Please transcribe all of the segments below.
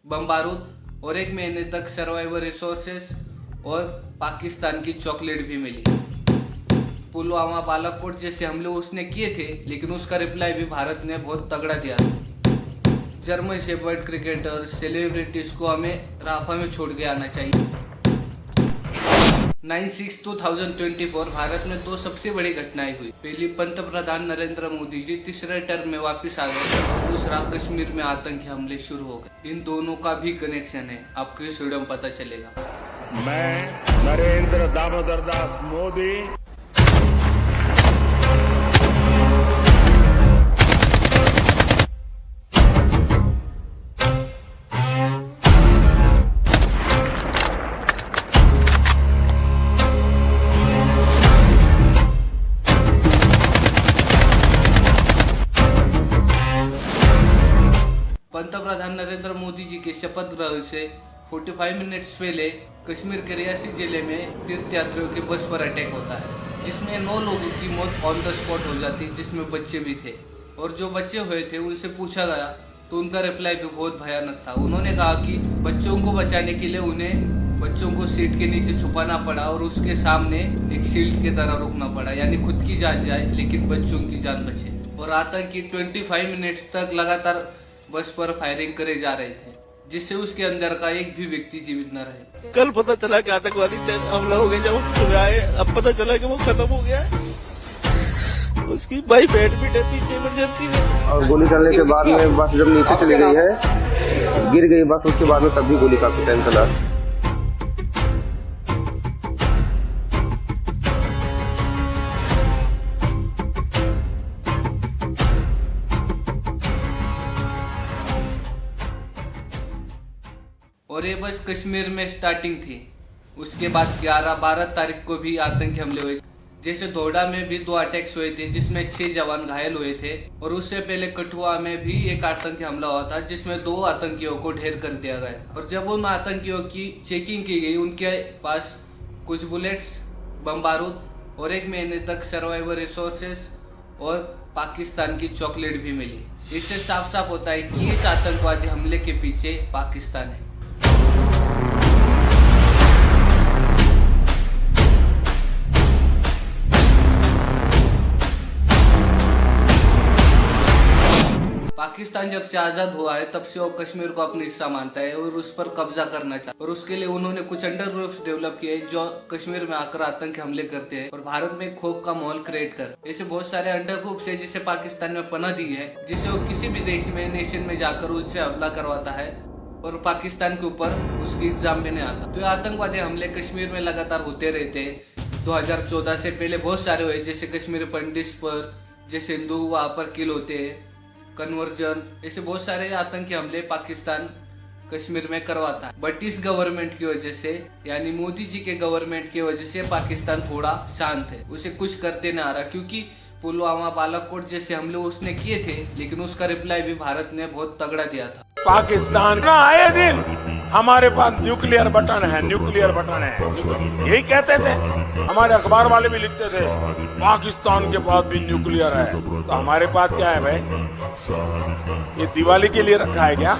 बम बारूद और 1 महीने तक सर्वाइवल रिसोर्सेस और पाकिस्तान की चॉकलेट भी मिली। पुलवामा, बालाकोट जैसे हमले उसने किए थे, लेकिन उसका रिप्लाई भी भारत ने बहुत तगड़ा दिया था। जर्मन शेफर्ड क्रिकेटर सेलिब्रिटीज को हमें राफा में छोड़ के आना चाहिए। 9/6/2024 भारत में दो सबसे बड़ी घटनाएं हुई। पहली, पंतप्रधान नरेंद्र मोदी जी तीसरे टर्म में वापस आ गए। दूसरा, कश्मीर में आतंकी हमले शुरू हो गए। इन दोनों का भी कनेक्शन है, आपको इस वीडियो में पता चलेगा। मैं नरेंद्र दामोदर दास मोदी पंतप्रधान नरेंद्र मोदी जी के शपथ ग्रहण से 45 मिनट्स पहले कश्मीर के रियासी जिले में तीर्थयात्रियों के बस पर अटैक होता है, जिसमें 9 लोगों की मौत ऑन द स्पॉट हो जाती, जिसमें बच्चे भी थे। और जो बच्चे हुए थे उनसे पूछा गया तो उनका रिप्लाई भी बहुत भयानक था। उन्होंने कहा कि बच्चों को बचाने के लिए उन्हें बच्चों को सीट के नीचे छुपाना पड़ा और उसके सामने एक शील्ड की तरह रुकना पड़ा, यानी खुद की जान जाए लेकिन बच्चों की जान बचे। और आतंकी 25 मिनट्स तक लगातार बस पर फायरिंग करे जा रहे थे, जिससे उसके अंदर का एक भी व्यक्ति जीवित न रहे। कल पता चला कि आतंकवादी हमला हो गया, जब सुबह आए अब पता चला कि वो खत्म हो गया। उसकी बाइक हेड भी है पीछे इमरजेंसी में, और गोली चलने के बाद में बस जब नीचे चली गई है, गिर गई बस, उसके बाद में तब भी गोली काफी टाइम चला। और ये बस कश्मीर में स्टार्टिंग थी। उसके बाद 11-12 तारीख को भी आतंकी हमले हुए। जैसे दोडा में भी 2 अटैक्स हुए थे, जिसमें 6 जवान घायल हुए थे। और उससे पहले कठुआ में भी एक आतंकी हमला हुआ था, जिसमें 2 आतंकियों को ढेर कर दिया गया था। और जब उन आतंकियों की चेकिंग की गई, उनके पास कुछ बुलेट्स, बम बारूद और 1 महीने तक सर्वाइवल रिसोर्सेस और पाकिस्तान की चॉकलेट भी मिली। इससे साफ साफ होता है कि इस आतंकवादी हमले के पीछे पाकिस्तान है। पाकिस्तान जब से आजाद हुआ है तब से वो कश्मीर को अपना हिस्सा मानता है और उस पर कब्जा करना चाहता है। और उसके लिए उन्होंने कुछ अंडर ग्रुप्स डेवलप किए जो कश्मीर में आकर आतंकी हमले करते हैं और भारत में खौफ का माहौल क्रिएट कर। ऐसे बहुत सारे अंडर ग्रुप्स है जिसे पाकिस्तान में पनाह दी है, जिसे वो किसी भी देश में नेशन में जाकर उससे हमला करवाता है और पाकिस्तान के ऊपर उसकी एग्जाम में नहीं आता। तो आतंकवादी हमले कश्मीर में लगातार होते रहते हैं। 2014 से पहले बहुत सारे हुए, जैसे कश्मीर पंडित पर, जैसे हिंदू वहाँ पर किल होते हैं, कन्वर्जन, ऐसे बहुत सारे आतंकी हमले पाकिस्तान कश्मीर में करवाता है। बट इस गवर्नमेंट की वजह से, यानी मोदी जी के गवर्नमेंट की वजह से पाकिस्तान थोड़ा शांत है, उसे कुछ करते नहीं आ रहा। क्योंकि पुलवामा, बालाकोट जैसे हमले उसने किए थे, लेकिन उसका रिप्लाई भी भारत ने बहुत तगड़ा दिया था। पाकिस्तान का आए दिन हमारे पास न्यूक्लियर बटन है, न्यूक्लियर बटन है, यही कहते थे। हमारे अखबार वाले भी लिखते थे पाकिस्तान के पास भी न्यूक्लियर है। तो हमारे पास क्या है भाई? ये दिवाली के लिए रखा है क्या?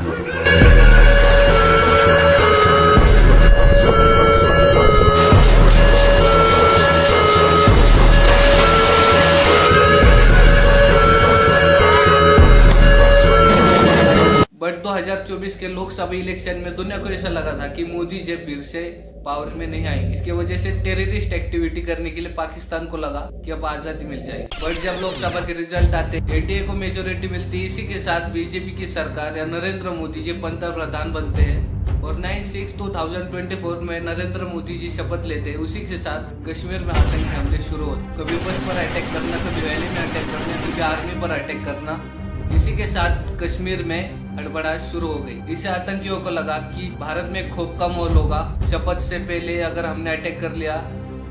बट 2024 के लोकसभा इलेक्शन में दुनिया को ऐसा लगा था कि मोदी जी फिर से पावर में नहीं आएंगे। इसके वजह से टेररिस्ट एक्टिविटी करने के लिए पाकिस्तान को लगा कि अब आजादी मिल जाएगी। बट जब लोकसभा के रिजल्ट आते, एनडीए को मेजोरिटी मिलती, इसी के साथ बीजेपी की सरकार या नरेंद्र मोदी जी पंतप्रधान बनते हैं और 9/6/2024 में नरेंद्र मोदी जी शपथ लेते हैं। उसी के साथ कश्मीर में आतंकी हमले शुरू होते, कभी बस पर अटैक करना, कभी वैली में अटैक करना, कभी आर्मी पर अटैक करना। इसी के साथ कश्मीर में हड़बड़ाहट शुरू हो गई। इससे आतंकियों को लगा कि भारत में खौफ का माहौल होगा, शपथ से पहले अगर हमने अटैक कर लिया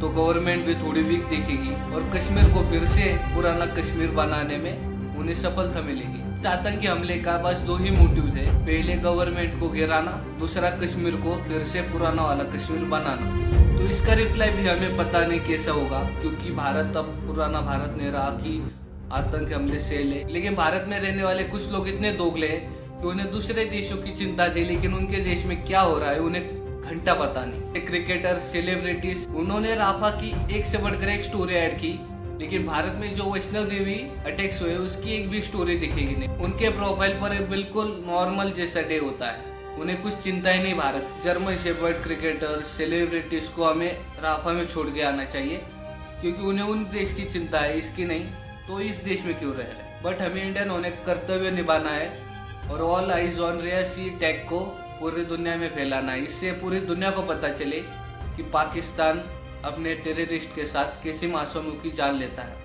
तो गवर्नमेंट भी थोड़ी वीक दिखेगी और कश्मीर को फिर से पुराना कश्मीर बनाने में उन्हें सफलता मिलेगी। इस आतंकी हमले का बस 2 ही मोटिव थे, पहले गवर्नमेंट को गिराना, दूसरा कश्मीर को फिर से पुराना वाला कश्मीर बनाना। तो इसका रिप्लाई भी हमें पता नहीं कैसा होगा, क्योंकि भारत अब पुराना भारत नहीं रहा कि आतंकी हमले से ले। लेकिन भारत में रहने वाले कुछ लोग इतने दोगले हैं कि कि उन्हें दूसरे देशों की चिंता थी, लेकिन उनके देश में क्या हो रहा है उन्हें घंटा पता नहीं। क्रिकेटर, सेलिब्रिटीज, उन्होंने राफा की एक से बढ़कर एक स्टोरी ऐड की, लेकिन भारत में जो वैष्णव देवी अटैक्स हुए उसकी एक भी स्टोरी दिखेगी नहीं। उनके प्रोफाइल पर बिल्कुल नॉर्मल जैसा डे होता है, उन्हें कुछ चिंता ही नहीं Bharat. German shepherd, cricketer, celebrities को हमें राफा में छोड़ के आना चाहिए, क्योंकि उन्हें उन देश की चिंता है, इसकी नहीं, तो इस देश में क्यों रह रहे। बट हमें इंडियन होने का कर्तव्य निभाना है और ऑल आइज ऑन रिया सी टैग को पूरी दुनिया में फैलाना है। इससे पूरी दुनिया को पता चले कि पाकिस्तान अपने टेररिस्ट के साथ कैसे मासूमों की जान लेता है।